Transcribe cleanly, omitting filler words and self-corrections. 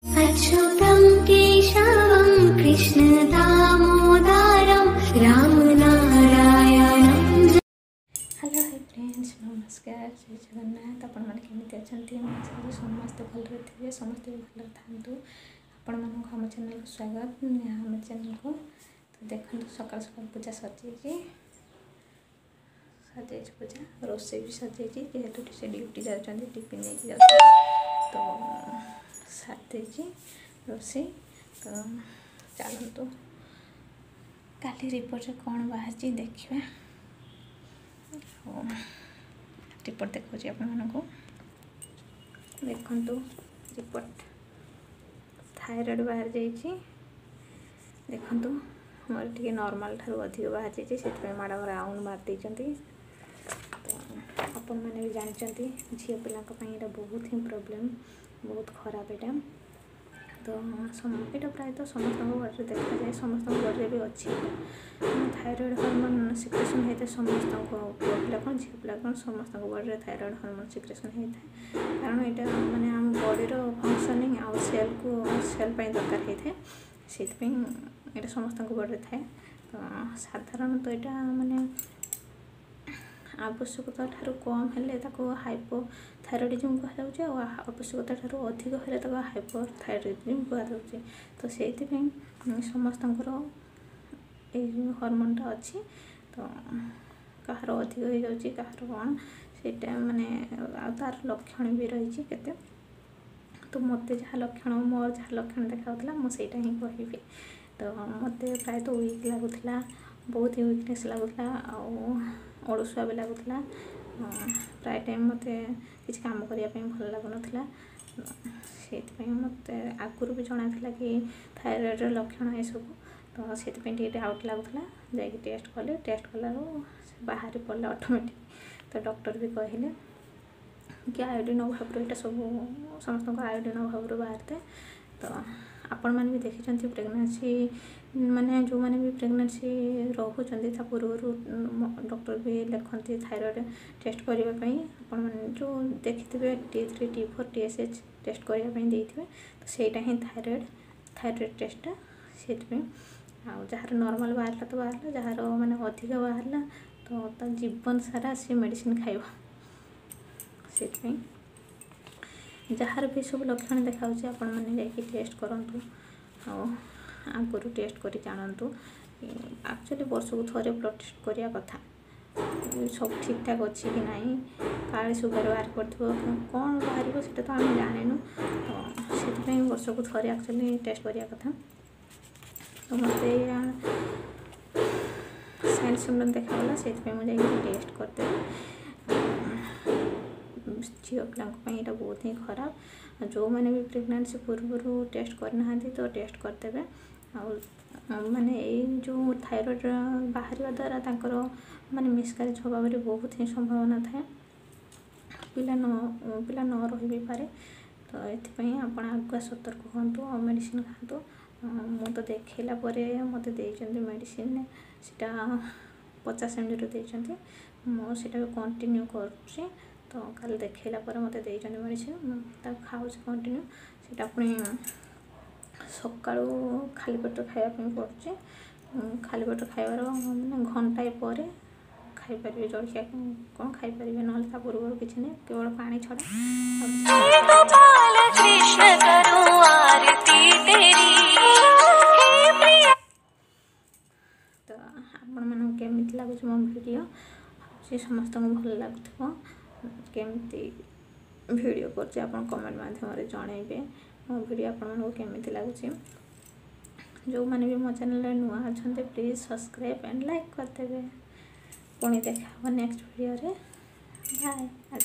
अच्युतं केशवं कृष्णदामोदरं रामनारायणं। Hello hi friends, नमस्कार, जय जगन्नाथ। आपण मैंने केमी अच्छा समस्त भलि थे, समस्त भल था। आपण मानक आम चैनल को स्वागत। आम चैनल को तो देखो सकाल सकाल पूजा सजे पूजा रोसे भी सजे जेहेतु से ड्यूटी जाती टिफिन लेके जा तो साथे रोसे तो चलतु काली रिपोर्ट कौन बाहर देखा रिपोर्ट देखा आपण मानक देखु रिपोर्ट थायराइड बाहर जाइए देखु मोर टे नॉर्मल ठार अधिक बाहर जाइए से मैडम राउंड मार देती तो आपण मैंने भी जानते झील पिला बहुत ही प्रोब्लेम बहुत खराब यहाँ तो यहाँ प्रायतः समस्त बॉडी देखा जाए समस्त बॉडी भी अच्छी थायराइड हार्मोन सिक्रेशन होता है समस्त पुआ पिला कौन झील पिला कौन समस्त बॉडी थायराइड हार्मोन सिक्रेशन होता है कारण यहाँ माने आम बॉडी फंक्शनिंग आउ सेल को सेल दरकार होता है से ये समस्त बॉडी थाए तो साधारणतः यहाँ माने आवश्यकता ठार कम हेले हाइपोथायरॉइडिज्म कहुच्छे आवश्यकता ठार अधिक हेले हाइपोथायरॉइडिज्म कहुच्छे तो से समस्त हॉर्मोनटा अच्छी तो कहार अधिक हो जाए कहार कौन से माने तार लक्षण भी रही केते तो मत जहाँ लक्षण मोर जहाँ लक्षण देखा मुझे ही कहि तो मत प्रायतः वीक लगुला बहुत ही वीकनेस लगुला अड़सुआ भी लगुला प्राय टाइम मत किसी काम करने भल लगुना से मत आगुरी भी जना था कि थायराइड लक्षण ये सब तो से डाउट लगुला जा टेस्ट कले टेस्ट कला बाहर पड़े ऑटोमेटिक तो डॉक्टर भी कहले कि आयोडीन अभाव यहाँ सब समस्त आयोडीन अभाव बाहर तो आपण मैंने भी देखी प्रेगनेंसी माने जो मैंने भी प्रेगनेंसी रोचते पूर्व डॉक्टर भी लिखते थायराइड टेस्ट करने आपण मैंने जो देखि T3 T4 TSH टेस्ट करने देते तो सहीटा ही थायराइड टेस्टा से जार नॉर्मल बाहर तो बाहर जार माने अधिक बाहर तो जीवन सारा सी मेडिसिन खाइब से जार भी सब लक्षण देखा आपण मैंने जाकि टेस्ट करूँ आगुरी टेस्ट कर जानतु एक्चुअली वर्ष को थे ब्लड टेस्ट करने कथा सब ठीक ठाक अच्छी कि ना काले सुगर बाहर कर कौन बाहर से तो आम जानू तो से वर्ष को थे एक्चुअली टेस्ट करने कथा तो मत साइंस सिम्टम देखागला से मुझे टेस्ट करते झील पिला बहुत ही खराब जो मैंने भी प्रेगनेंसी पूर्व टेस्ट करना तो टेस्ट करदे माने जो थायराइड बाहर द्वारा माने मिसकारेज होगा बहुत ही संभावना थाए पिला न रही भी पारे तो ये आप आगुआ सतर्क हूँ और मेडिसिन खातु मु तो देखला मत मेडिसिन सीटा 50 mg देते मुझे कंटिन्यू करुँची तो कल देखला मत मेडिसिन खाऊँ कंटिन्यू से पुणी सका खाली पेट खावाई पड़े खाली पेट खाइबार मैंने घंटाए पर खाईपर जलखिया कौन खाईपर ना पूर्व किसी नहीं केवल पानी छड़ा तो आपण मन केमी लगुच मो वीडियो से समस्त भल लगुव केमती वीडियो कर कमेंट माध्यम जनइबे मो वीडियो आपण केमी लगुच जो मैंने भी मो चैनल नुआ अच्छा प्लीज सब्सक्राइब एंड लाइक करदे पुणी देखा नेक्स्ट वीडियो रे बाय आज